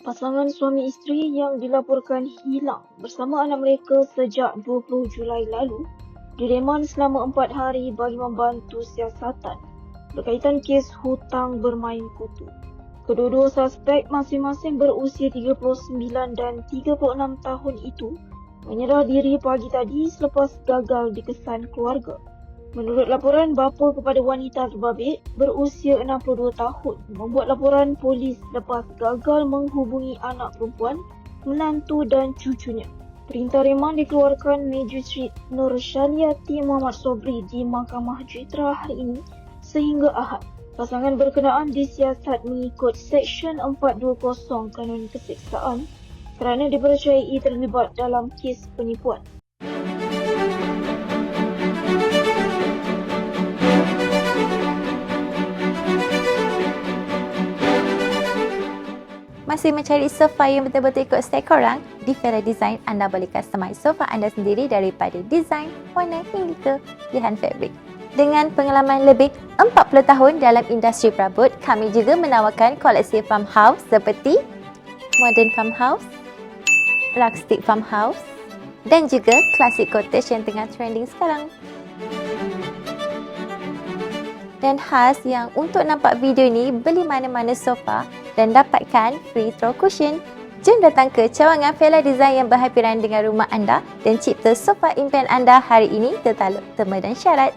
Pasangan suami isteri yang dilaporkan hilang bersama anak mereka sejak 20 Julai lalu direman selama 4 hari bagi membantu siasatan berkaitan kes hutang bermain kutu. Kedua-dua suspek masing-masing berusia 39 dan 36 tahun itu menyerah diri pagi tadi selepas gagal dikesan keluarga. Menurut laporan, bapa kepada wanita terbabit berusia 62 tahun membuat laporan polis lepas gagal menghubungi anak perempuan, menantu dan cucunya. Perintah reman dikeluarkan Magistrate Nur Syaliati Muhammad Sobri di Mahkamah Jitra hari ini sehingga Ahad. Pasangan berkenaan disiasat mengikut Seksyen 420 Kanun Keseksaan kerana dipercayai terlibat dalam kes penipuan. Masih mencari sofa yang betul-betul ikut style korang? Di Fera Design, anda boleh customize sofa anda sendiri daripada desain, warna hingga ke pilihan fabrik. Dengan pengalaman lebih 40 tahun dalam industri perabot, kami juga menawarkan koleksi farmhouse seperti modern farmhouse, rustic farmhouse dan juga classic cottage yang tengah trending sekarang. Dan khas yang untuk nampak video ni, beli mana-mana sofa dan dapatkan free throw cushion. Jom datang ke cawangan Fera Design yang berhampiran dengan rumah anda dan cipta sofa impian anda hari ini tertaluk terma dan syarat.